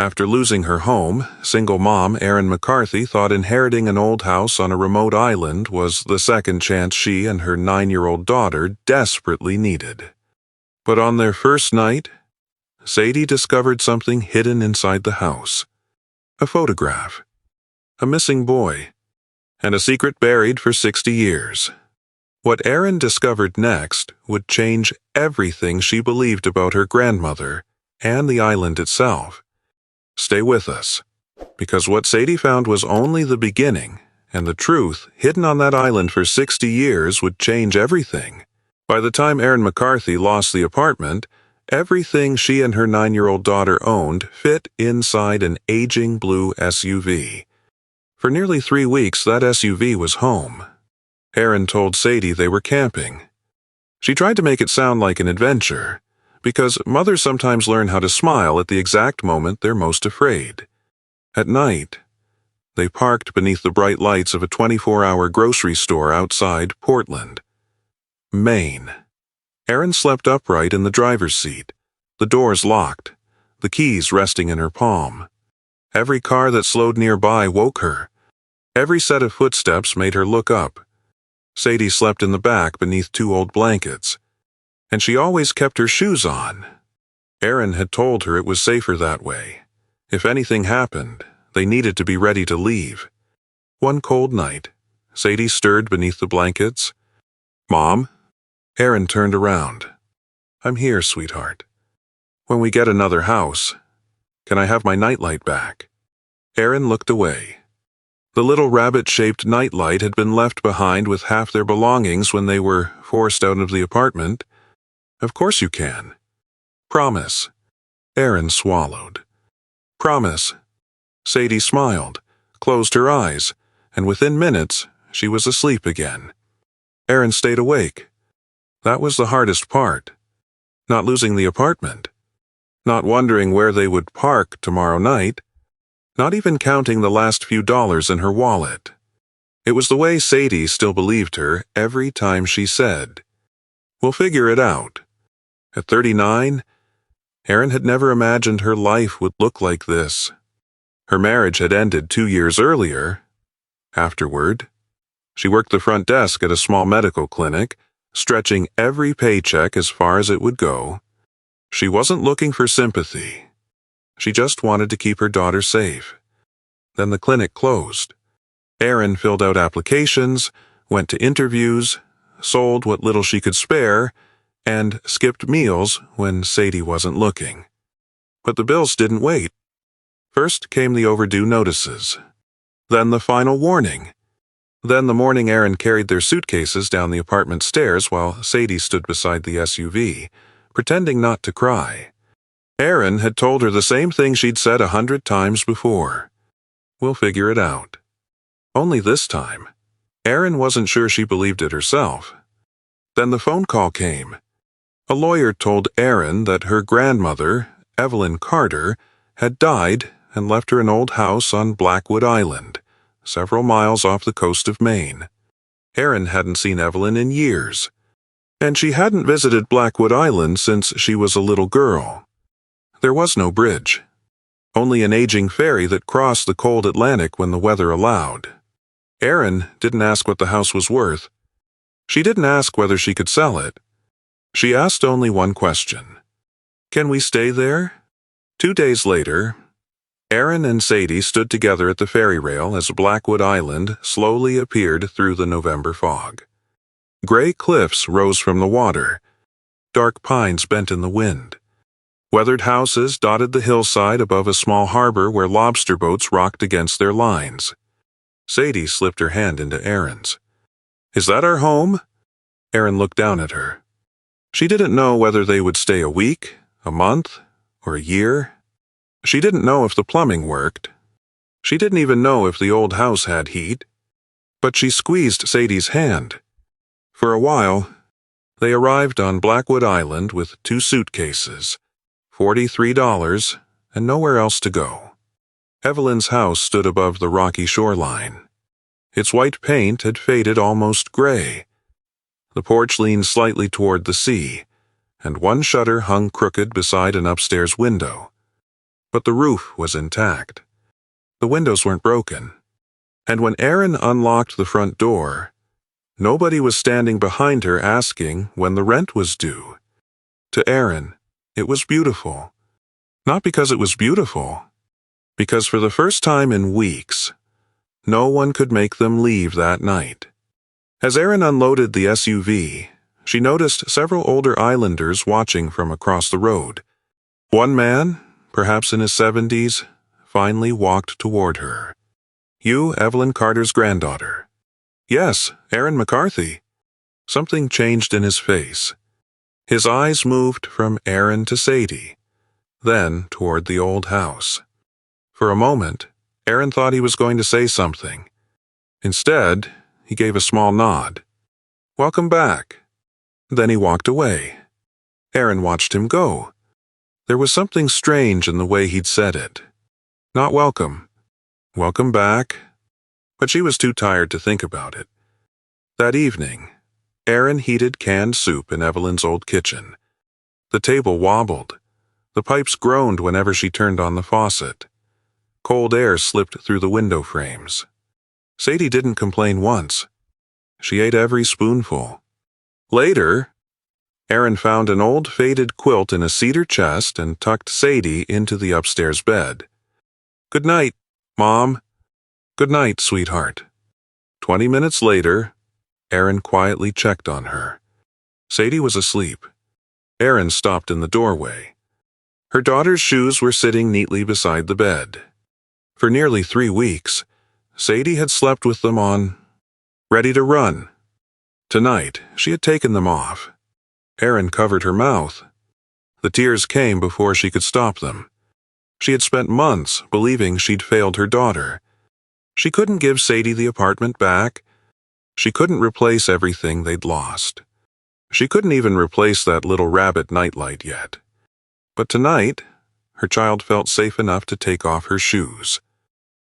After losing her home, single mom Erin McCarthy thought inheriting an old house on a remote island was the second chance she and her 9-year-old daughter desperately needed. But on their first night, Sadie discovered something hidden inside the house. A photograph, a missing boy, and a secret buried for 60 years. What Erin discovered next would change everything she believed about her grandmother and the island itself. Stay with us, because what Sadie found was only the beginning, and the truth hidden on that island for 60 years would change everything. By the time Erin McCarthy lost the apartment, everything she and her 9-year-old daughter owned fit inside an aging blue SUV. For nearly 3 weeks, that SUV was home. Erin told Sadie they were camping. She tried to make it sound like an adventure, because mothers sometimes learn how to smile at the exact moment they're most afraid. At night, they parked beneath the bright lights of a 24-hour grocery store outside Portland, Maine. Erin slept upright in the driver's seat, the doors locked, the keys resting in her palm. Every car that slowed nearby woke her. Every set of footsteps made her look up. Sadie slept in the back beneath 2 old blankets, and she always kept her shoes on. Erin had told her it was safer that way. If anything happened, they needed to be ready to leave. One cold night, Sadie stirred beneath the blankets. "Mom?" Erin turned around. "I'm here, sweetheart. When we get another house, can I have my nightlight back?" Erin looked away. The little rabbit-shaped nightlight had been left behind with half their belongings when they were forced out of the apartment. "Of course you can. Promise." Erin swallowed. "Promise." Sadie smiled, closed her eyes, and within minutes, she was asleep again. Erin stayed awake. That was the hardest part. Not losing the apartment. Not wondering where they would park tomorrow night. Not even counting the last few dollars in her wallet. It was the way Sadie still believed her every time she said, "We'll figure it out." At 39, Erin had never imagined her life would look like this. Her marriage had ended 2 years earlier. Afterward, she worked the front desk at a small medical clinic, stretching every paycheck as far as it would go. She wasn't looking for sympathy. She just wanted to keep her daughter safe. Then the clinic closed. Erin filled out applications, went to interviews, sold what little she could spare, and skipped meals when Sadie wasn't looking. But the bills didn't wait. First came the overdue notices. Then the final warning. Then the morning Erin carried their suitcases down the apartment stairs while Sadie stood beside the SUV, pretending not to cry. Erin had told her the same thing she'd said 100 times before. "We'll figure it out." Only this time, Erin wasn't sure she believed it herself. Then the phone call came. A lawyer told Erin that her grandmother, Evelyn Carter, had died and left her an old house on Blackwood Island, several miles off the coast of Maine. Erin hadn't seen Evelyn in years, and she hadn't visited Blackwood Island since she was a little girl. There was no bridge, only an aging ferry that crossed the cold Atlantic when the weather allowed. Erin didn't ask what the house was worth. She didn't ask whether she could sell it. She asked only one question. "Can we stay there?" 2 days later, Erin and Sadie stood together at the ferry rail as Blackwood Island slowly appeared through the November fog. Gray cliffs rose from the water. Dark pines bent in the wind. Weathered houses dotted the hillside above a small harbor where lobster boats rocked against their lines. Sadie slipped her hand into Erin's. "Is that our home?" Erin looked down at her. She didn't know whether they would stay a week, a month, or a year. She didn't know if the plumbing worked. She didn't even know if the old house had heat. But she squeezed Sadie's hand. For a while, they arrived on Blackwood Island with 2 suitcases, $43, and nowhere else to go. Evelyn's house stood above the rocky shoreline. Its white paint had faded almost gray. The porch leaned slightly toward the sea, and one shutter hung crooked beside an upstairs window. but the roof was intact. The windows weren't broken. And when Erin unlocked the front door, nobody was standing behind her asking when the rent was due. To Erin, it was beautiful. Not because it was beautiful, because for the first time in weeks, no one could make them leave that night. As Erin unloaded the SUV, she noticed several older islanders watching from across the road. One man, perhaps in his 70s, finally walked toward her. "You, Evelyn Carter's granddaughter?" "Yes, Erin McCarthy." Something changed in his face. His eyes moved from Erin to Sadie, then toward the old house. For a moment, Erin thought he was going to say something. Instead, he gave a small nod. "Welcome back." Then he walked away. Erin watched him go. There was something strange in the way he'd said it. Not welcome. Welcome back. But she was too tired to think about it. That evening, Erin heated canned soup in Evelyn's old kitchen. The table wobbled. The pipes groaned whenever she turned on the faucet. Cold air slipped through the window frames. Sadie didn't complain once. She ate every spoonful. Later, Erin found an old faded quilt in a cedar chest and tucked Sadie into the upstairs bed. "Good night, Mom." "Good night, sweetheart." 20 minutes later, Erin quietly checked on her. Sadie was asleep. Erin stopped in the doorway. Her daughter's shoes were sitting neatly beside the bed. For nearly 3 weeks, Sadie had slept with them on, ready to run. Tonight, she had taken them off. Erin covered her mouth. The tears came before she could stop them. She had spent months believing she'd failed her daughter. She couldn't give Sadie the apartment back. She couldn't replace everything they'd lost. She couldn't even replace that little rabbit nightlight yet. But tonight, her child felt safe enough to take off her shoes.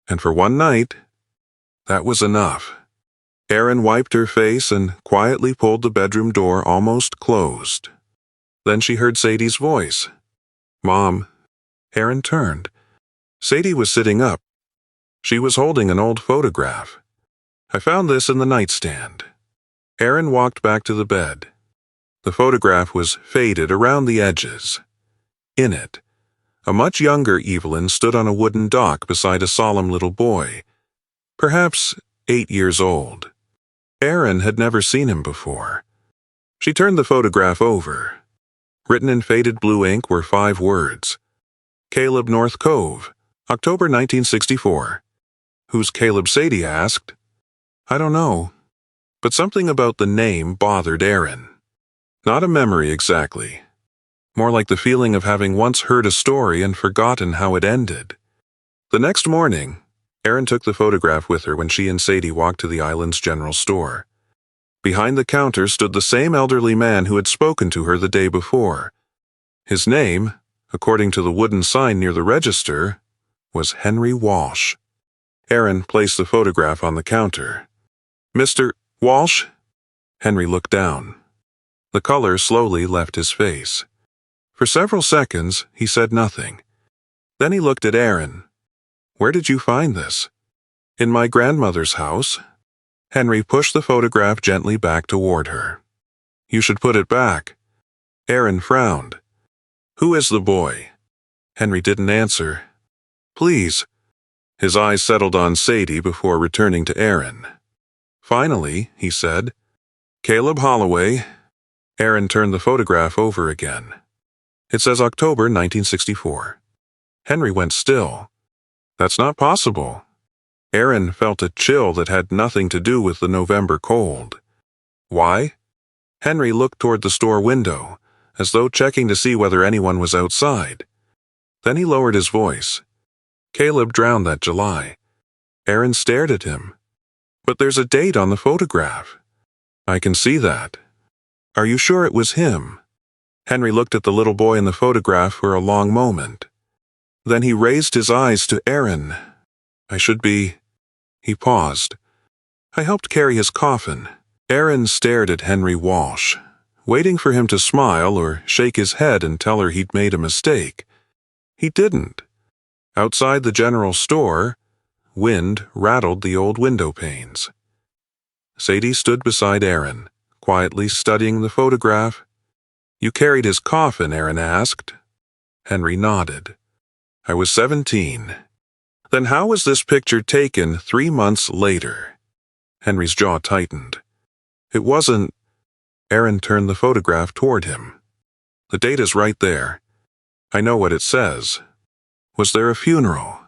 And for one night, that was enough. Erin wiped her face and quietly pulled the bedroom door almost closed. Then she heard Sadie's voice. "Mom." Erin turned. Sadie was sitting up. She was holding an old photograph. "I found this in the nightstand." Erin walked back to the bed. The photograph was faded around the edges. In it, a much younger Evelyn stood on a wooden dock beside a solemn little boy, perhaps 8 years old. Erin had never seen him before. She turned the photograph over. Written in faded blue ink were 5 words. "Caleb North Cove, October 1964. "Who's Caleb?" Sadie asked. "I don't know." But something about the name bothered Erin. Not a memory exactly. More like the feeling of having once heard a story and forgotten how it ended. The next morning, Erin took the photograph with her when she and Sadie walked to the island's general store. Behind the counter stood the same elderly man who had spoken to her the day before. His name, according to the wooden sign near the register, was Henry Walsh. Erin placed the photograph on the counter. "Mr. Walsh?" Henry looked down. The color slowly left his face. For several seconds, he said nothing. Then he looked at Erin. "Where did you find this?" "In my grandmother's house." Henry pushed the photograph gently back toward her. "You should put it back." Erin frowned. "Who is the boy?" Henry didn't answer. "Please." His eyes settled on Sadie before returning to Erin. "Finally," he said. "Caleb Holloway." Erin turned the photograph over again. It says October 1964. Henry went still. "That's not possible." Erin felt a chill that had nothing to do with the November cold. "Why?" Henry looked toward the store window, as though checking to see whether anyone was outside. Then he lowered his voice. "Caleb drowned that July." Erin stared at him. "But there's a date on the photograph." "I can see that." "Are you sure it was him?" Henry looked at the little boy in the photograph for a long moment. Then he raised his eyes to Erin. "I should be—" He paused. "I helped carry his coffin." Erin stared at Henry Walsh, waiting for him to smile or shake his head and tell her he'd made a mistake. He didn't. Outside the general store, wind rattled the old window panes. Sadie stood beside Erin, quietly studying the photograph. "You carried his coffin?" Erin asked. Henry nodded. "I was 17. Then how was this picture taken 3 months later?" Henry's jaw tightened. "It wasn't—" Erin turned the photograph toward him. "The date is right there. I know what it says. Was there a funeral?"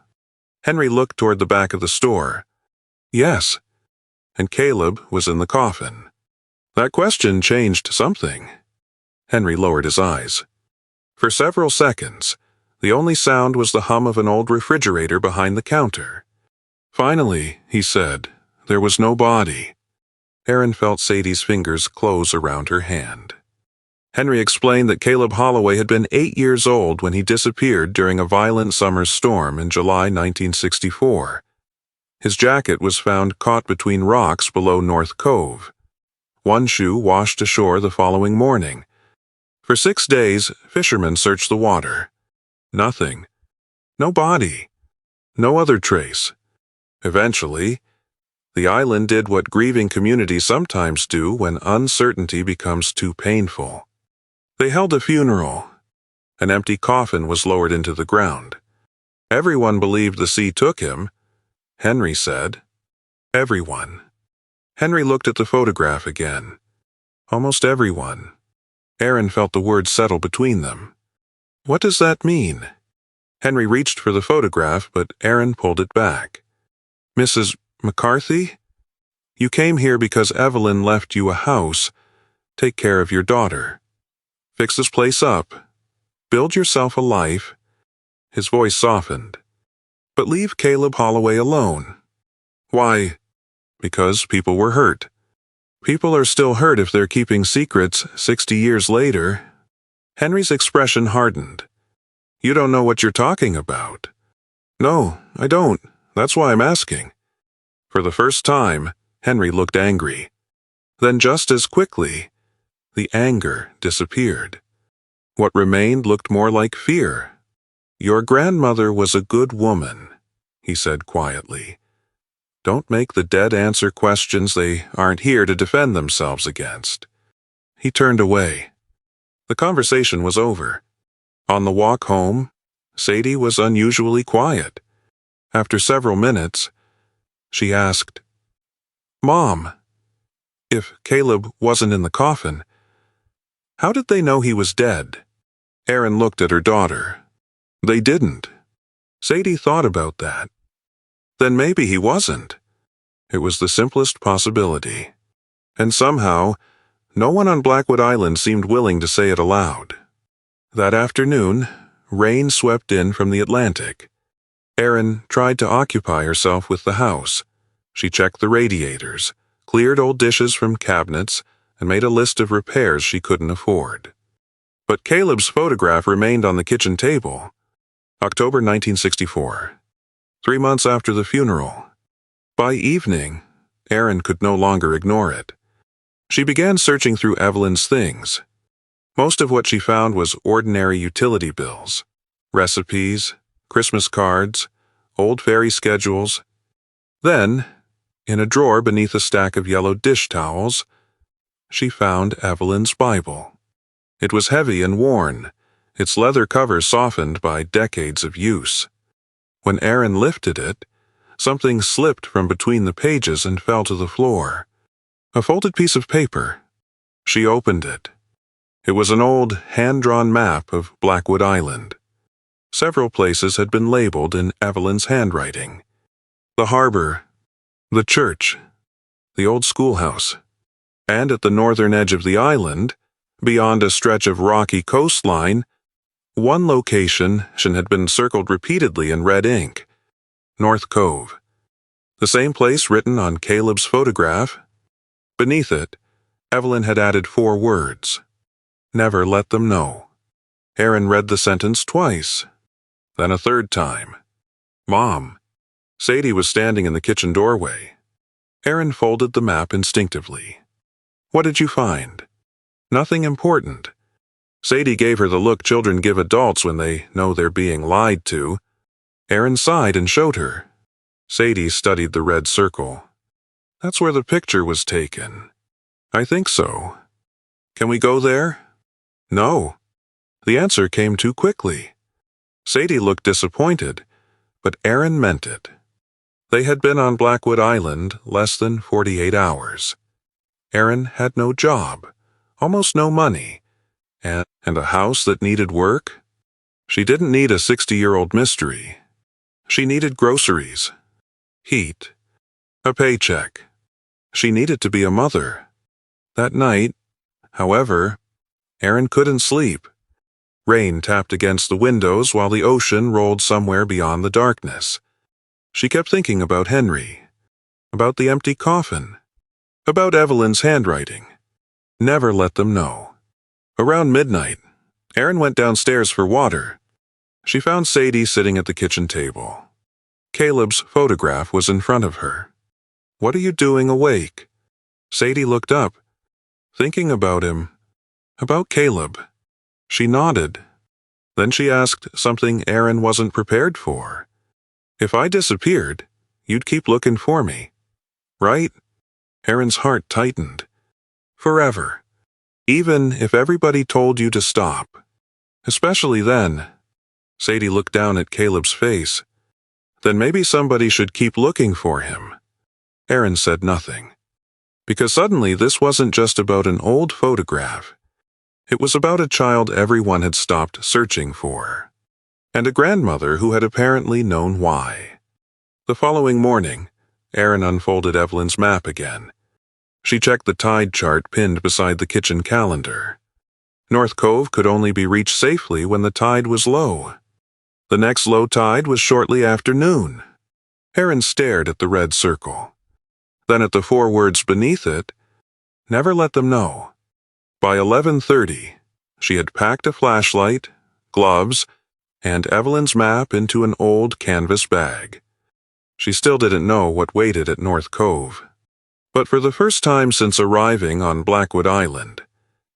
Henry looked toward the back of the store. "Yes. And Caleb was in the coffin." That question changed something. Henry lowered his eyes. For several seconds, the only sound was the hum of an old refrigerator behind the counter. "Finally," he said, "there was no body." Erin felt Sadie's fingers close around her hand. Henry explained that Caleb Holloway had been 8 years old when he disappeared during a violent summer storm in July 1964. His jacket was found caught between rocks below North Cove. One shoe washed ashore the following morning. For 6 days, fishermen searched the water. Nothing. No body. No other trace. Eventually, the island did what grieving communities sometimes do when uncertainty becomes too painful. They held a funeral. An empty coffin was lowered into the ground. Everyone believed the sea took him, Henry said. Everyone. Henry looked at the photograph again. Almost everyone. Erin felt the words settle between them. "What does that mean?" Henry reached for the photograph, but Erin pulled it back. "Mrs. McCarthy? You came here because Evelyn left you a house. Take care of your daughter. Fix this place up. Build yourself a life." His voice softened. "But leave Caleb Holloway alone." "Why?" "Because people were hurt. People are still hurt if they're keeping secrets 60 years later." Henry's expression hardened. "You don't know what you're talking about." "No, I don't. That's why I'm asking." For the first time, Henry looked angry. Then just as quickly, the anger disappeared. What remained looked more like fear. "Your grandmother was a good woman," he said quietly. "Don't make the dead answer questions they aren't here to defend themselves against." He turned away. The conversation was over. On the walk home, Sadie was unusually quiet. After several minutes, she asked, "Mom, if Caleb wasn't in the coffin, how did they know he was dead?" Erin looked at her daughter. "They didn't." Sadie thought about that. Then maybe he wasn't. It was the simplest possibility. And somehow, no one on Blackwood Island seemed willing to say it aloud. That afternoon, rain swept in from the Atlantic. Erin tried to occupy herself with the house. She checked the radiators, cleared old dishes from cabinets, and made a list of repairs she couldn't afford. But Caleb's photograph remained on the kitchen table. October 1964. 3 months after the funeral. By evening, Erin could no longer ignore it. She began searching through Evelyn's things. Most of what she found was ordinary utility bills, recipes, Christmas cards, old ferry schedules. Then, in a drawer beneath a stack of yellow dish towels, she found Evelyn's Bible. It was heavy and worn, its leather cover softened by decades of use. When Erin lifted it, something slipped from between the pages and fell to the floor. A folded piece of paper. She opened it. It was an old, hand-drawn map of Blackwood Island. Several places had been labeled in Evelyn's handwriting. The harbor, the church, the old schoolhouse, and at the northern edge of the island, beyond a stretch of rocky coastline, one location had been circled repeatedly in red ink. North Cove. The same place written on Caleb's photograph. Beneath it, Evelyn had added 4 words. Never let them know. Erin read the sentence twice, then a third time. "Mom." Sadie was standing in the kitchen doorway. Erin folded the map instinctively. "What did you find?" "Nothing important." Sadie gave her the look children give adults when they know they're being lied to. Erin sighed and showed her. Sadie studied the red circle. That's where the picture was taken. I think so. Can we go there? No. The answer came too quickly. Sadie looked disappointed, but Erin meant it. They had been on Blackwood Island less than 48 hours. Erin had no job, almost no money, and a house that needed work. She didn't need a 60-year-old mystery. She needed groceries, heat, a paycheck. She needed to be a mother. That night, however, Erin couldn't sleep. Rain tapped against the windows while the ocean rolled somewhere beyond the darkness. She kept thinking about Henry, about the empty coffin, about Evelyn's handwriting. Never let them know. Around midnight, Erin went downstairs for water. She found Sadie sitting at the kitchen table. Caleb's photograph was in front of her. "What are you doing awake?" Sadie looked up, thinking about him, about Caleb. She nodded. Then she asked something Erin wasn't prepared for. "If I disappeared, you'd keep looking for me, right?" Erin's heart tightened. "Forever. Even if everybody told you to stop. Especially then." Sadie looked down at Caleb's face. "Then maybe somebody should keep looking for him." Erin said nothing. Because suddenly this wasn't just about an old photograph. It was about a child everyone had stopped searching for, and a grandmother who had apparently known why. The following morning, Erin unfolded Evelyn's map again. She checked the tide chart pinned beside the kitchen calendar. North Cove could only be reached safely when the tide was low. The next low tide was shortly after noon. Erin stared at the red circle. Then at the 4 words beneath it, "Never let them know." By 11:30, she had packed a flashlight, gloves, and Evelyn's map into an old canvas bag. She still didn't know what waited at North Cove. But for the first time since arriving on Blackwood Island,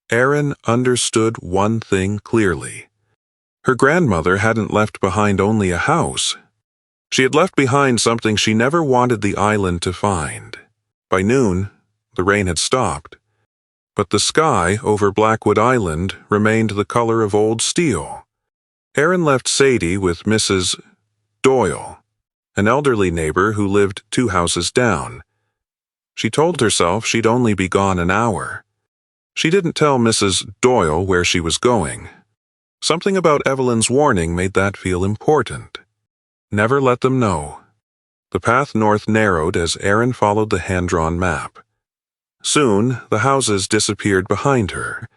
Erin understood one thing clearly. Her grandmother hadn't left behind only a house. She had left behind something she never wanted the island to find. By noon, the rain had stopped, but the sky over Blackwood Island remained the color of old steel. Erin left Sadie with Mrs. Doyle, an elderly neighbor who lived 2 houses down. She told herself she'd only be gone an hour. She didn't tell Mrs. Doyle where she was going. Something about Evelyn's warning made that feel important. Never let them know. The path north narrowed as Erin followed the hand-drawn map. Soon, the houses disappeared behind her,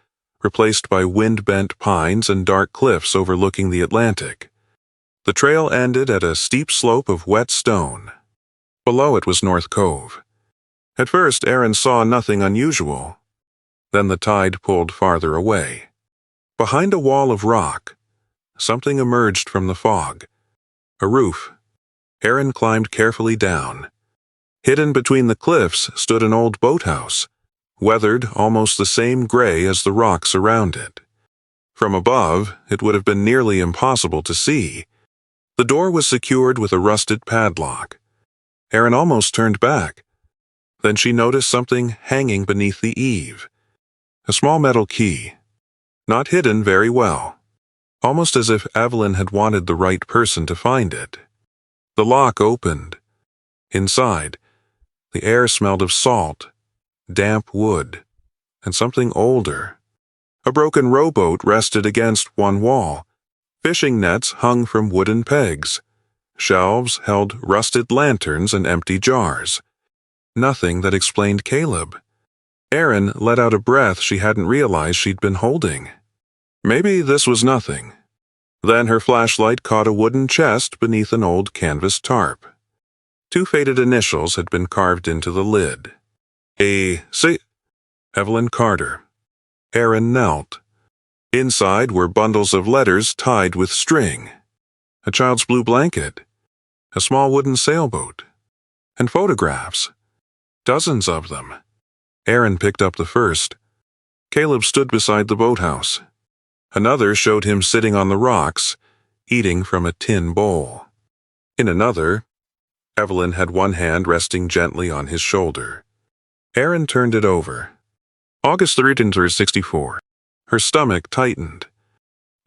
replaced by wind-bent pines and dark cliffs overlooking the Atlantic. The trail ended at a steep slope of wet stone. Below it was North Cove. At first, Erin saw nothing unusual. Then the tide pulled farther away. Behind a wall of rock, something emerged from the fog. A roof. Erin climbed carefully down. Hidden between the cliffs stood an old boathouse, weathered almost the same gray as the rocks around it. From above, it would have been nearly impossible to see. The door was secured with a rusted padlock. Erin almost turned back. Then she noticed something hanging beneath the eave. A small metal key. Not hidden very well. Almost as if Evelyn had wanted the right person to find it. The lock opened. Inside, the air smelled of salt, damp wood, and something older. A broken rowboat rested against one wall. Fishing nets hung from wooden pegs. Shelves held rusted lanterns and empty jars. Nothing that explained Caleb. Erin let out a breath she hadn't realized she'd been holding. Maybe this was nothing. Then her flashlight caught a wooden chest beneath an old canvas tarp. 2 faded initials had been carved into the lid. Evelyn Carter. Erin knelt. Inside were bundles of letters tied with string. A child's blue blanket. A small wooden sailboat. And photographs. Dozens of them. Erin picked up the first. Caleb stood beside the boathouse. Another showed him sitting on the rocks, eating from a tin bowl. In another, Evelyn had one hand resting gently on his shoulder. Erin turned it over. August 3rd, 64. Her stomach tightened.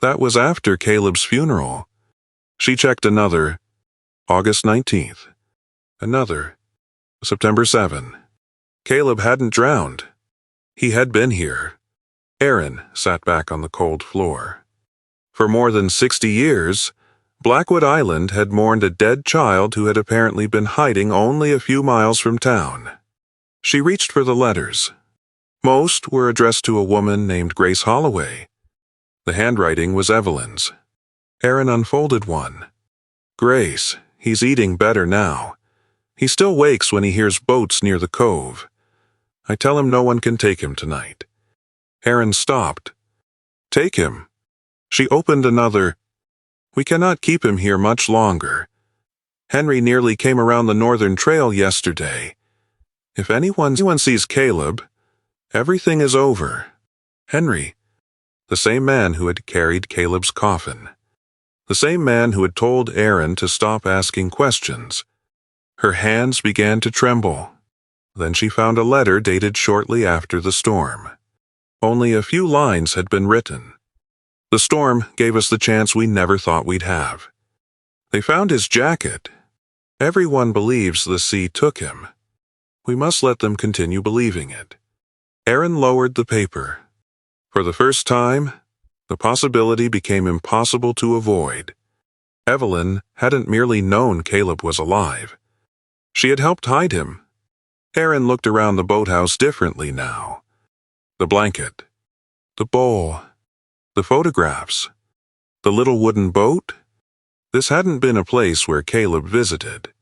That was after Caleb's funeral. She checked another. August 19th. Another. September 7. Caleb hadn't drowned. He had been here. Erin sat back on the cold floor. For more than 60 years, Blackwood Island had mourned a dead child who had apparently been hiding only a few miles from town. She reached for the letters. Most were addressed to a woman named Grace Holloway. The handwriting was Evelyn's. Erin unfolded one. Grace, he's eating better now. He still wakes when he hears boats near the cove. I tell him no one can take him tonight. Erin stopped. Take him. She opened another. We cannot keep him here much longer. Henry nearly came around the northern trail yesterday. If anyone sees Caleb, everything is over. Henry, the same man who had carried Caleb's coffin. The same man who had told Erin to stop asking questions. Her hands began to tremble. Then she found a letter dated shortly after the storm. Only a few lines had been written. The storm gave us the chance we never thought we'd have. They found his jacket. Everyone believes the sea took him. We must let them continue believing it. Erin lowered the paper. For the first time, the possibility became impossible to avoid. Evelyn hadn't merely known Caleb was alive. She had helped hide him. Erin looked around the boathouse differently now. The blanket, the bowl, the photographs, the little wooden boat. This hadn't been a place where Caleb visited.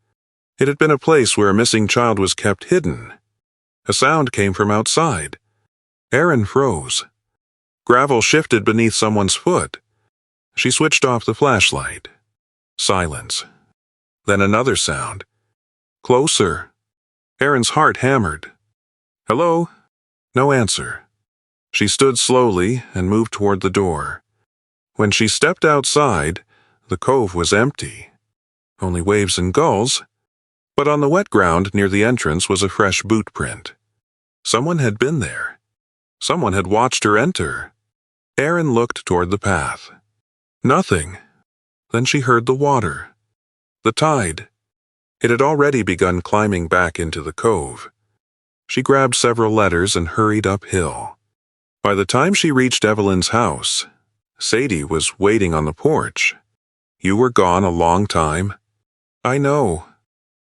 It had been a place where a missing child was kept hidden. A sound came from outside. Erin froze. Gravel shifted beneath someone's foot. She switched off the flashlight. Silence. Then another sound. Closer. Erin's heart hammered. Hello? No answer. She stood slowly and moved toward the door. When she stepped outside, the cove was empty. Only waves and gulls. But on the wet ground near the entrance was a fresh boot print. Someone had been there. Someone had watched her enter. Erin looked toward the path. Nothing. Then she heard the water. The tide. It had already begun climbing back into the cove. She grabbed several letters and hurried uphill. By the time she reached Evelyn's house, Sadie was waiting on the porch. You were gone a long time. I know.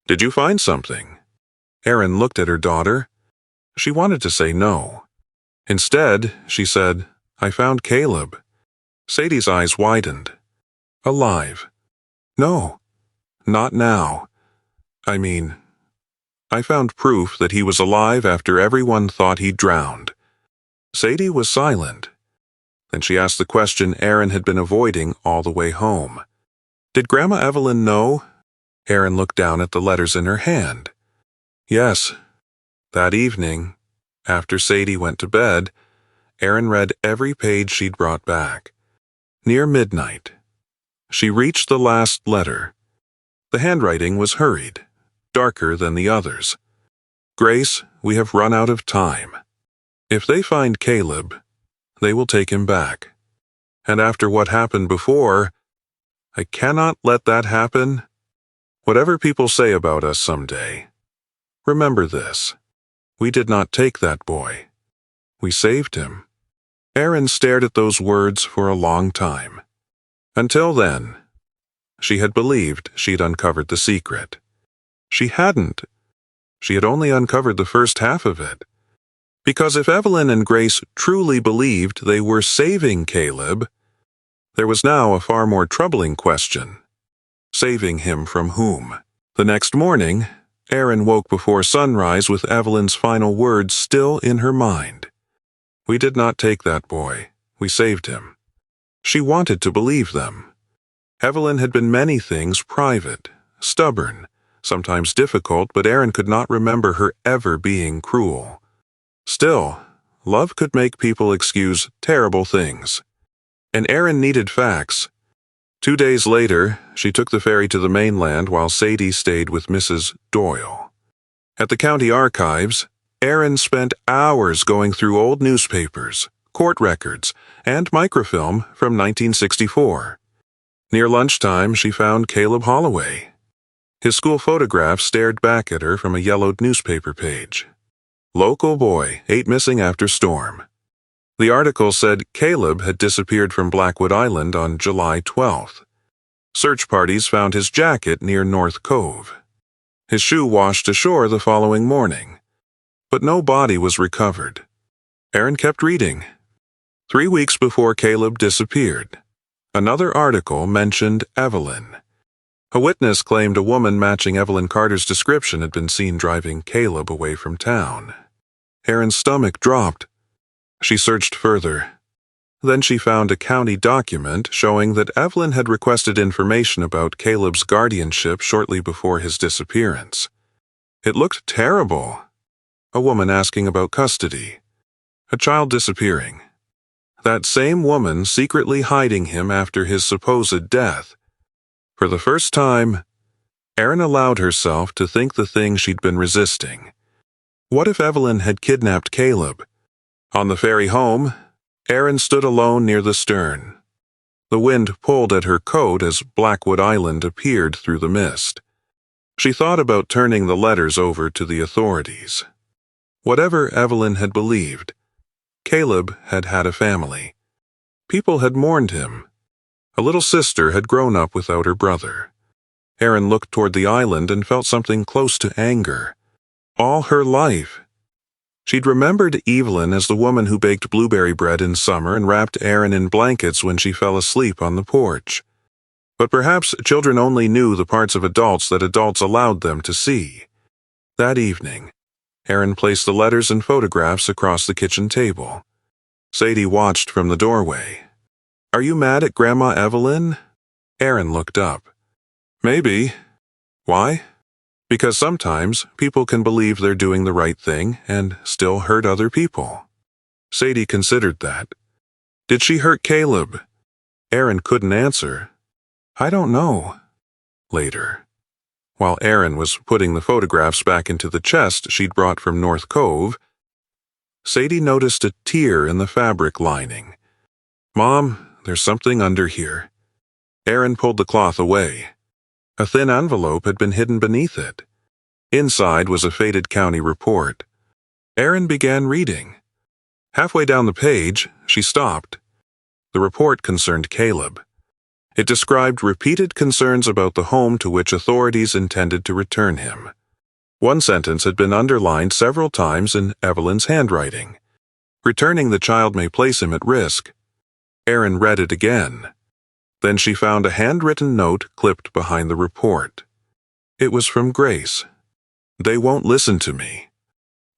Did you find something? Erin looked at her daughter. She wanted to say no. Instead, she said, I found Caleb. Sadie's eyes widened. Alive. No, not now. I found proof that he was alive after everyone thought he'd drowned. Sadie was silent. Then she asked the question Erin had been avoiding all the way home. Did Grandma Evelyn know? Erin looked down at the letters in her hand. Yes. That evening, after Sadie went to bed, Erin read every page she'd brought back. Near midnight, she reached the last letter. The handwriting was hurried, darker than the others. Grace, we have run out of time. If they find Caleb, they will take him back. And after what happened before, I cannot let that happen. Whatever people say about us someday, remember this. We did not take that boy. We saved him. Erin stared at those words for a long time. Until then, she had believed she'd uncovered the secret. She hadn't. She had only uncovered the first half of it. Because if Evelyn and Grace truly believed they were saving Caleb, there was now a far more troubling question. Saving him from whom? The next morning, Erin woke before sunrise with Evelyn's final words still in her mind. We did not take that boy. We saved him. She wanted to believe them. Evelyn had been many things private, stubborn, sometimes difficult, but Erin could not remember her ever being cruel. Still, love could make people excuse terrible things. And Erin needed facts. 2 days later, she took the ferry to the mainland while Sadie stayed with Mrs. Doyle. At the county archives, Erin spent hours going through old newspapers, court records, and microfilm from 1964. Near lunchtime, she found Caleb Holloway. His school photograph stared back at her from a yellowed newspaper page. Local boy, 8 missing after storm. The article said Caleb had disappeared from Blackwood Island on July 12th. Search parties found his jacket near North Cove. His shoe washed ashore the following morning. But no body was recovered. Erin kept reading. 3 weeks before Caleb disappeared, another article mentioned Evelyn. A witness claimed a woman matching Evelyn Carter's description had been seen driving Caleb away from town. Erin's stomach dropped. She searched further. Then she found a county document showing that Evelyn had requested information about Caleb's guardianship shortly before his disappearance. It looked terrible. A woman asking about custody. A child disappearing. That same woman secretly hiding him after his supposed death. For the first time, Erin allowed herself to think the thing she'd been resisting. What if Evelyn had kidnapped Caleb? On the ferry home, Erin stood alone near the stern. The wind pulled at her coat as Blackwood Island appeared through the mist. She thought about turning the letters over to the authorities. Whatever Evelyn had believed, Caleb had had a family. People had mourned him. A little sister had grown up without her brother. Erin looked toward the island and felt something close to anger. All her life, she'd remembered Evelyn as the woman who baked blueberry bread in summer and wrapped Erin in blankets when she fell asleep on the porch. But perhaps children only knew the parts of adults that adults allowed them to see. That evening, Erin placed the letters and photographs across the kitchen table. Sadie watched from the doorway. "Are you mad at Grandma Evelyn?" Erin looked up. "Maybe." "Why?" "Because sometimes people can believe they're doing the right thing and still hurt other people." Sadie considered that. "Did she hurt Caleb?" Erin couldn't answer. "I don't know." Later, while Erin was putting the photographs back into the chest she'd brought from North Cove, Sadie noticed a tear in the fabric lining. "Mom, there's something under here." Erin pulled the cloth away. A thin envelope had been hidden beneath it. Inside was a faded county report. Erin began reading. Halfway down the page, she stopped. The report concerned Caleb. It described repeated concerns about the home to which authorities intended to return him. One sentence had been underlined several times in Evelyn's handwriting. "Returning the child may place him at risk." Erin read it again. Then she found a handwritten note clipped behind the report. It was from Grace. "They won't listen to me.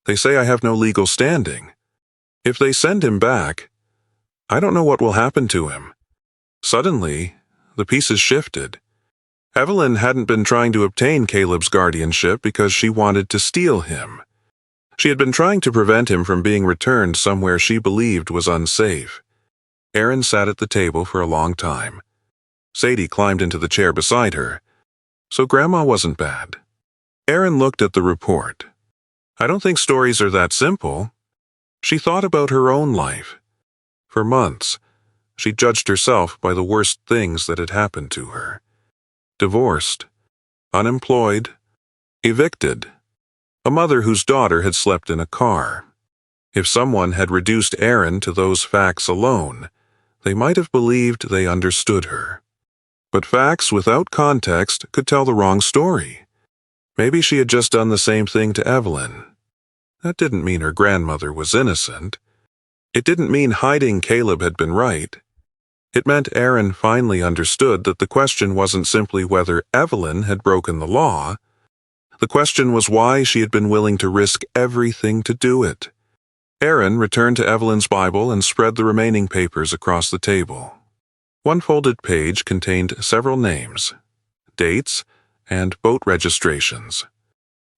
They say I have no legal standing. If they send him back, I don't know what will happen to him." Suddenly, the pieces shifted. Evelyn hadn't been trying to obtain Caleb's guardianship because she wanted to steal him. She had been trying to prevent him from being returned somewhere she believed was unsafe. Erin sat at the table for a long time. Sadie climbed into the chair beside her. So Grandma wasn't bad. Erin looked at the report. I don't think stories are that simple. She thought about her own life. For months, she judged herself by the worst things that had happened to her. Divorced, unemployed, evicted, a mother whose daughter had slept in a car. If someone had reduced Erin to those facts alone, they might have believed they understood her. But facts without context could tell the wrong story. Maybe she had just done the same thing to Evelyn. That didn't mean her grandmother was innocent. It didn't mean hiding Caleb had been right. It meant Erin finally understood that the question wasn't simply whether Evelyn had broken the law. The question was why she had been willing to risk everything to do it. Erin returned to Evelyn's Bible and spread the remaining papers across the table. One folded page contained several names, dates, and boat registrations.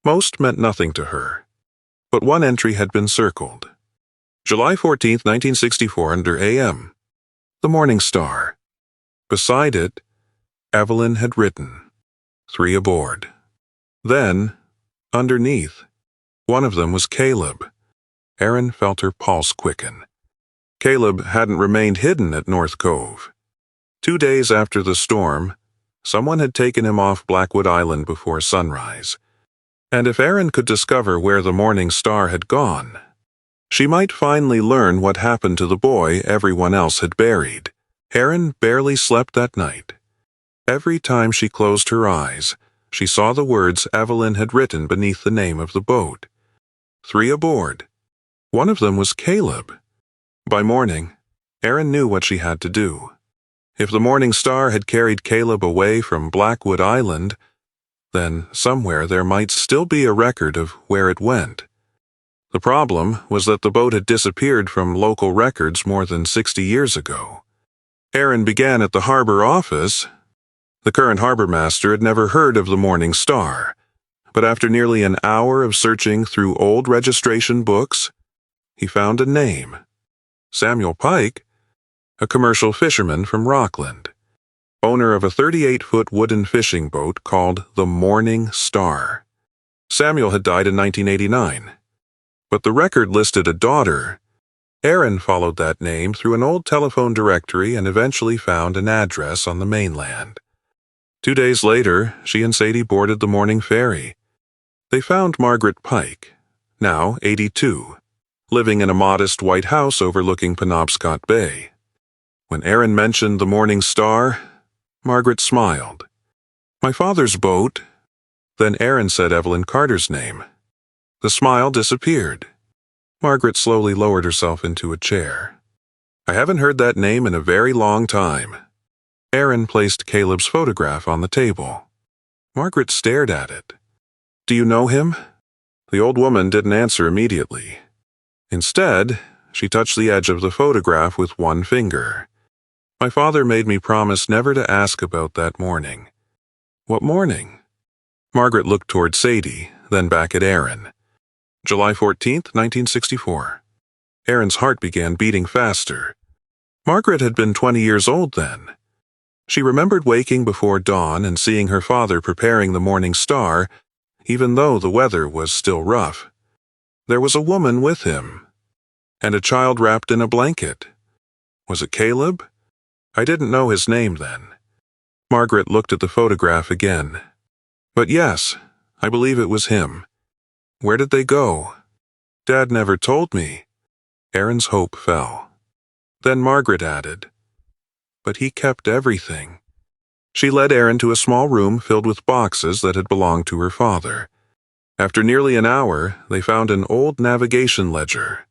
Most meant nothing to her, but one entry had been circled. July 14, 1964 under AM. The Morning Star. Beside it, Evelyn had written, 3 aboard. Then, underneath, one of them was Caleb. Erin felt her pulse quicken. Caleb hadn't remained hidden at North Cove. 2 days after the storm, someone had taken him off Blackwood Island before sunrise. And if Erin could discover where the Morning Star had gone, she might finally learn what happened to the boy everyone else had buried. Erin barely slept that night. Every time she closed her eyes, she saw the words Evelyn had written beneath the name of the boat. 3 aboard. One of them was Caleb. By morning, Erin knew what she had to do. If the Morning Star had carried Caleb away from Blackwood Island, then somewhere there might still be a record of where it went. The problem was that the boat had disappeared from local records more than 60 years ago. Erin began at the harbor office. The current harbor master had never heard of the Morning Star, but after nearly an hour of searching through old registration books, he found a name. Samuel Pike, a commercial fisherman from Rockland, owner of a 38-foot wooden fishing boat called the Morning Star. Samuel had died in 1989, but the record listed a daughter. Erin followed that name through an old telephone directory and eventually found an address on the mainland. 2 days later, she and Sadie boarded the morning ferry. They found Margaret Pike, now 82, living in a modest white house overlooking Penobscot Bay. When Erin mentioned the Morning Star, Margaret smiled. "My father's boat." Then Erin said Evelyn Carter's name. The smile disappeared. Margaret slowly lowered herself into a chair. "I haven't heard that name in a very long time." Erin placed Caleb's photograph on the table. Margaret stared at it. "Do you know him?" The old woman didn't answer immediately. Instead, she touched the edge of the photograph with one finger. "My father made me promise never to ask about that morning." "What morning?" Margaret looked toward Sadie, then back at Erin. "July 14th, 1964. Erin's heart began beating faster. Margaret had been 20 years old then. She remembered waking before dawn and seeing her father preparing the Morning Star, even though the weather was still rough. There was a woman with him, and a child wrapped in a blanket. Was it Caleb? I didn't know his name then. Margaret looked at the photograph again. But yes, I believe it was him. Where did they go? Dad never told me. Erin's hope fell. Then Margaret added, "But he kept everything." She led Erin to a small room filled with boxes that had belonged to her father. After nearly an hour, they found an old navigation ledger.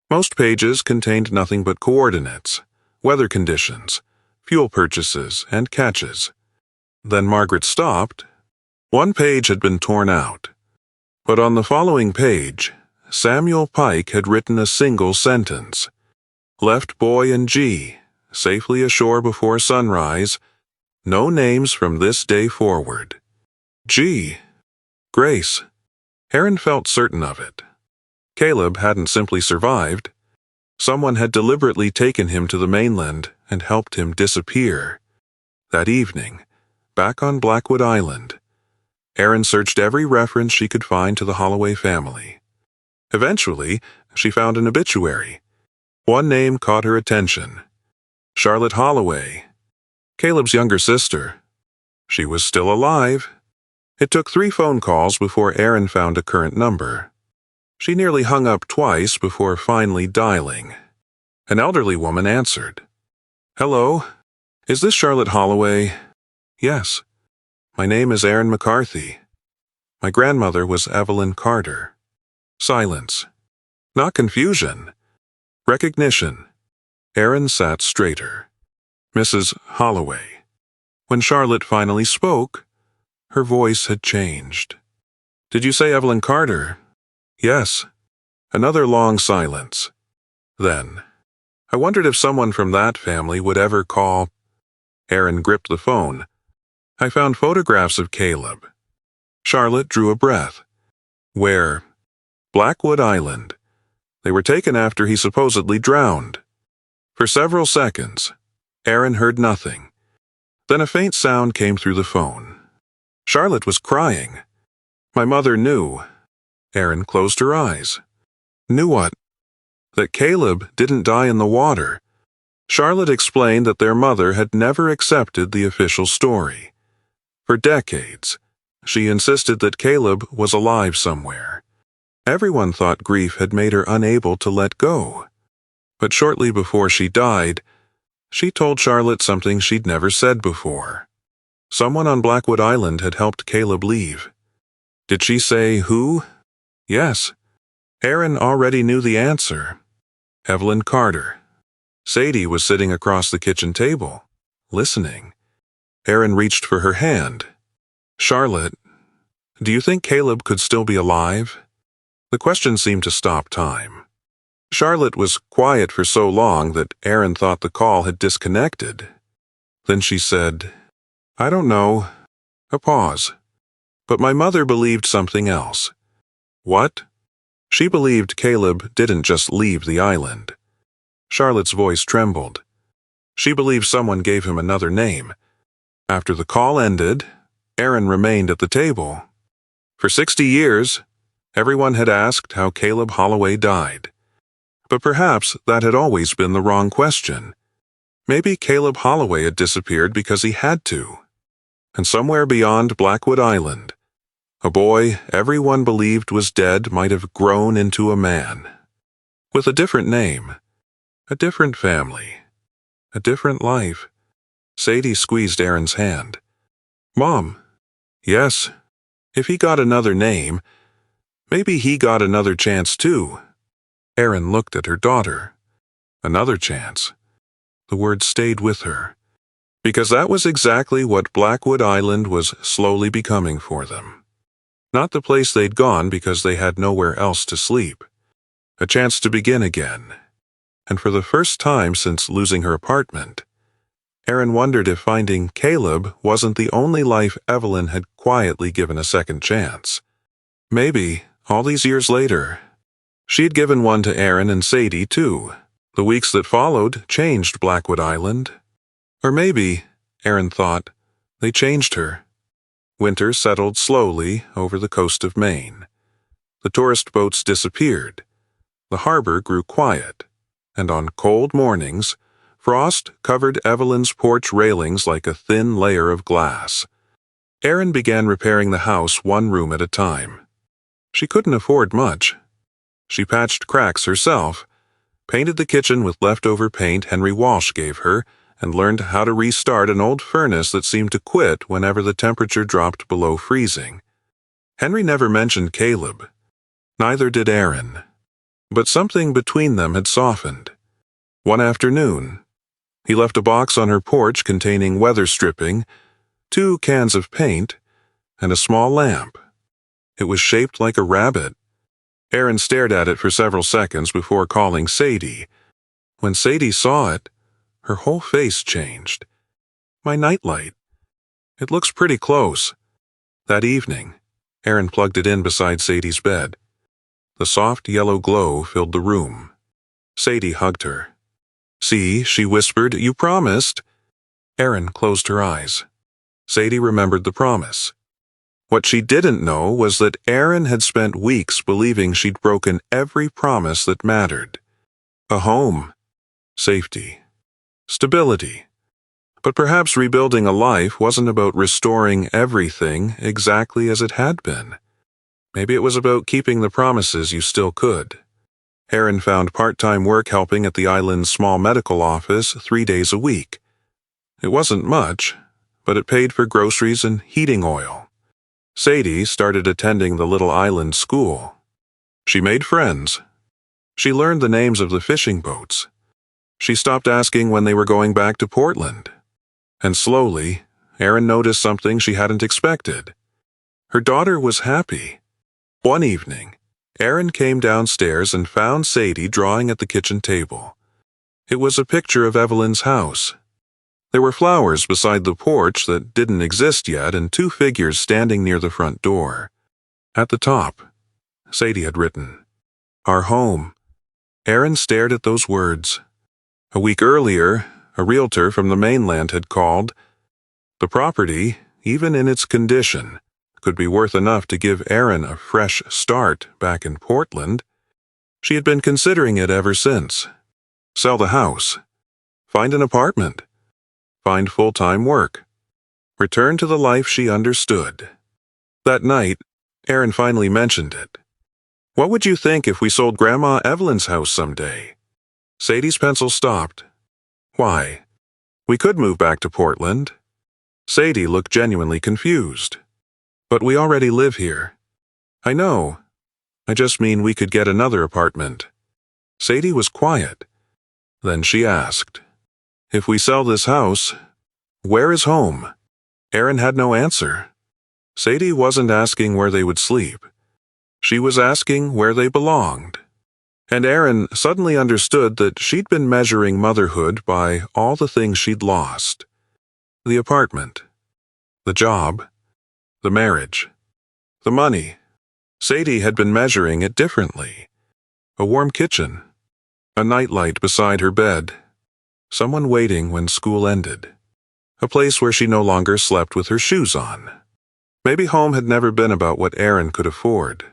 Most pages contained nothing but coordinates, weather conditions, fuel purchases, and catches. Then Margaret stopped. One page had been torn out. But on the following page, Samuel Pike had written a single sentence. "Left boy and G, safely ashore before sunrise. No names from this day forward." G. Grace. Erin felt certain of it. Caleb hadn't simply survived. Someone had deliberately taken him to the mainland and helped him disappear. That evening, back on Blackwood Island, Erin searched every reference she could find to the Holloway family. Eventually, she found an obituary. One name caught her attention. Charlotte Holloway, Caleb's younger sister. She was still alive. It took 3 phone calls before Erin found a current number. She nearly hung up twice before finally dialing. An elderly woman answered. "Hello, is this Charlotte Holloway?" "Yes. My name is Erin McCarthy. My grandmother was Evelyn Carter." Silence. Not confusion. Recognition. Erin sat straighter. "Mrs. Holloway." When Charlotte finally spoke, her voice had changed. "Did you say Evelyn Carter?" "Yes." Another long silence. Then, "I wondered if someone from that family would ever call." Erin gripped the phone. "I found photographs of Caleb." Charlotte drew a breath. "Where?" "Blackwood Island. They were taken after he supposedly drowned." For several seconds, Erin heard nothing. Then a faint sound came through the phone. Charlotte was crying. My mother knew. Erin closed her eyes. Knew what? That Caleb didn't die in the water. Charlotte explained that their mother had never accepted the official story. For decades, she insisted that Caleb was alive somewhere. Everyone thought grief had made her unable to let go. But shortly before she died, she told Charlotte something she'd never said before. Someone on Blackwood Island had helped Caleb leave. Did she say who? Yes. Erin already knew the answer. Evelyn Carter. Sadie was sitting across the kitchen table, listening. Erin reached for her hand. Charlotte, do you think Caleb could still be alive? The question seemed to stop time. Charlotte was quiet for so long that Erin thought the call had disconnected. Then she said, I don't know. A pause. But my mother believed something else. What? She believed Caleb didn't just leave the island. Charlotte's voice trembled. She believed someone gave him another name. After the call ended, Erin remained at the table. For 60 years, everyone had asked how Caleb Holloway died. But perhaps that had always been the wrong question. Maybe Caleb Holloway had disappeared because he had to. And somewhere beyond Blackwood Island, a boy everyone believed was dead might have grown into a man. With a different name, a different family, a different life. Sadie squeezed Erin's hand. Mom, yes, if he got another name, maybe he got another chance too. Erin looked at her daughter. Another chance. The word stayed with her. Because that was exactly what Blackwood Island was slowly becoming for them. Not the place they'd gone because they had nowhere else to sleep. A chance to begin again. And for the first time since losing her apartment, Erin wondered if finding Caleb wasn't the only life Evelyn had quietly given a second chance. Maybe, all these years later, she'd given one to Erin and Sadie, too. The weeks that followed changed Blackwood Island. Or maybe, Erin thought, they changed her. Winter settled slowly over the coast of Maine. The tourist boats disappeared. The harbor grew quiet. And on cold mornings, frost covered Evelyn's porch railings like a thin layer of glass. Erin began repairing the house one room at a time. She couldn't afford much. She patched cracks herself, painted the kitchen with leftover paint Henry Walsh gave her, and learned how to restart an old furnace that seemed to quit whenever the temperature dropped below freezing. Henry never mentioned Caleb. Neither did Erin. But something between them had softened. One afternoon, he left a box on her porch containing weather stripping, 2 cans of paint, and a small lamp. It was shaped like a rabbit. Erin stared at it for several seconds before calling Sadie. When Sadie saw it, her whole face changed. My nightlight. It looks pretty close. That evening, Erin plugged it in beside Sadie's bed. The soft yellow glow filled the room. Sadie hugged her. See, she whispered, you promised. Erin closed her eyes. Sadie remembered the promise. What she didn't know was that Erin had spent weeks believing she'd broken every promise that mattered. A home. Safety. Stability. But perhaps rebuilding a life wasn't about restoring everything exactly as it had been. Maybe it was about keeping the promises you still could. Erin found part-time work helping at the island's small medical office 3 days a week. It wasn't much, but it paid for groceries and heating oil. Sadie started attending the little island school. She made friends. She learned the names of the fishing boats. She stopped asking when they were going back to Portland. And slowly, Erin noticed something she hadn't expected. Her daughter was happy. One evening, Erin came downstairs and found Sadie drawing at the kitchen table. It was a picture of Evelyn's house. There were flowers beside the porch that didn't exist yet and 2 figures standing near the front door. At the top, Sadie had written, Our home. Erin stared at those words. A week earlier, a realtor from the mainland had called. The property, even in its condition, could be worth enough to give Erin a fresh start back in Portland. She had been considering it ever since. Sell the house. Find an apartment. Find full-time work. Return to the life she understood. That night, Erin finally mentioned it. "What would you think if we sold Grandma Evelyn's house someday?" Sadie's pencil stopped. "Why? We could move back to Portland." Sadie looked genuinely confused. "But we already live here." "I know. I just mean we could get another apartment." Sadie was quiet. Then she asked, "If we sell this house, where is home?" Erin had no answer. Sadie wasn't asking where they would sleep. She was asking where they belonged. And Erin suddenly understood that she'd been measuring motherhood by all the things she'd lost. The apartment. The job. The marriage. The money. Sadie had been measuring it differently. A warm kitchen. A nightlight beside her bed. Someone waiting when school ended. A place where she no longer slept with her shoes on. Maybe home had never been about what Erin could afford.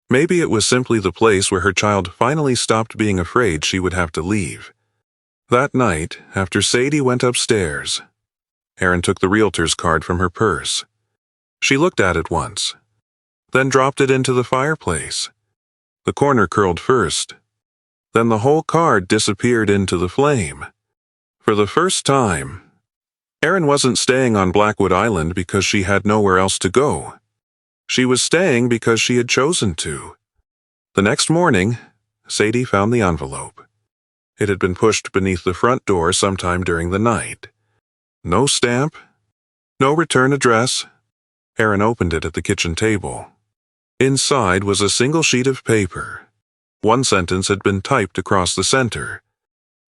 Maybe it was simply the place where her child finally stopped being afraid she would have to leave. That night, after Sadie went upstairs, Erin took the realtor's card from her purse. She looked at it once, then dropped it into the fireplace. The corner curled first. Then the whole card disappeared into the flame. For the first time, Erin wasn't staying on Blackwood Island because she had nowhere else to go. She was staying because she had chosen to. The next morning, Sadie found the envelope. It had been pushed beneath the front door sometime during the night. No stamp, no return address. Erin opened it at the kitchen table. Inside was a single sheet of paper. One sentence had been typed across the center.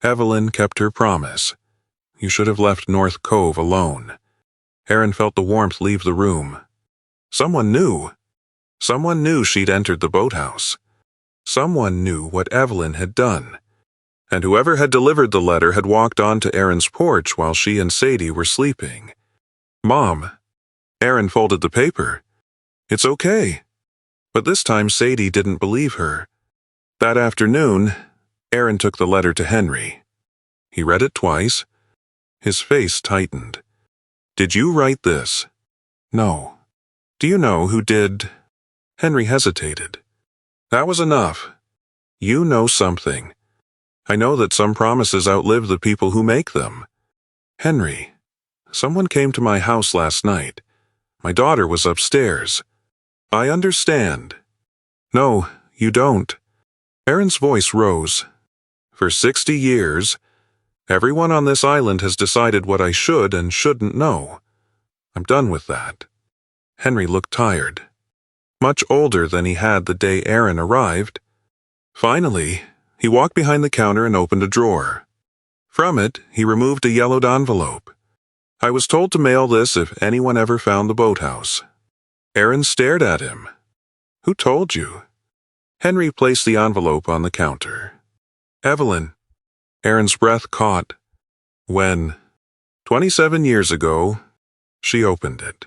"Evelyn kept her promise. You should have left North Cove alone." Erin felt the warmth leave the room. Someone knew. Someone knew she'd entered the boathouse. Someone knew what Evelyn had done. And whoever had delivered the letter had walked onto Erin's porch while she and Sadie were sleeping. "Mom." Erin folded the paper. "It's okay." But this time Sadie didn't believe her. That afternoon, Erin took the letter to Henry. He read it twice. His face tightened. "Did you write this?" "No." "Do you know who did?" Henry hesitated. "That was enough. You know something. I know that some promises outlive the people who make them." "Henry, someone came to my house last night. My daughter was upstairs." "I understand." "No, you don't." Erin's voice rose. "For 60 years, everyone on this island has decided what I should and shouldn't know. I'm done with that." Henry looked tired. Much older than he had the day Erin arrived. Finally, he walked behind the counter and opened a drawer. From it, he removed a yellowed envelope. "I was told to mail this if anyone ever found the boathouse." Erin stared at him. "Who told you?" Henry placed the envelope on the counter. "Evelyn." Erin's breath caught. "When?" 27 years ago." She opened it.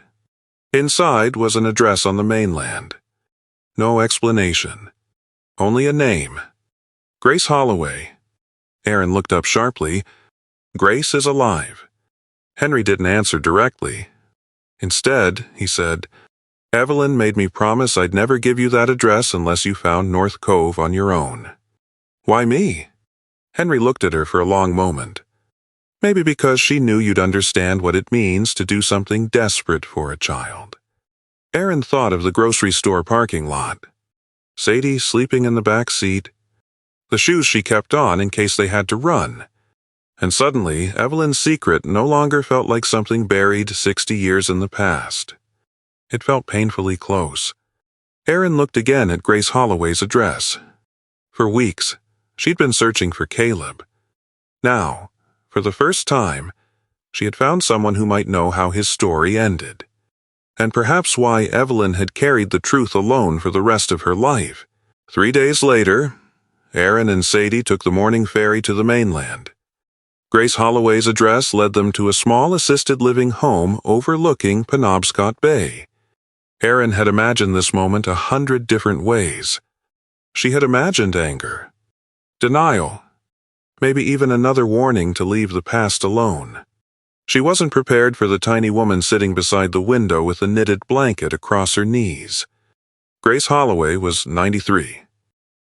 Inside was an address on the mainland. No explanation. Only a name. Grace Holloway. Erin looked up sharply. "Grace is alive." Henry didn't answer directly. Instead, he said, "Evelyn made me promise I'd never give you that address unless you found North Cove on your own." "Why me?" Henry looked at her for a long moment. "Maybe because she knew you'd understand what it means to do something desperate for a child." Erin thought of the grocery store parking lot. Sadie sleeping in the back seat. The shoes she kept on in case they had to run. And suddenly, Evelyn's secret no longer felt like something buried 60 years in the past. It felt painfully close. Erin looked again at Grace Holloway's address. For weeks, she'd been searching for Caleb. Now, for the first time, she had found someone who might know how his story ended. And perhaps why Evelyn had carried the truth alone for the rest of her life. 3 days later, Erin and Sadie took the morning ferry to the mainland. Grace Holloway's address led them to a small assisted living home overlooking Penobscot Bay. Erin had imagined this moment 100 different ways. She had imagined anger, denial, maybe even another warning to leave the past alone. She wasn't prepared for the tiny woman sitting beside the window with a knitted blanket across her knees. Grace Holloway was 93.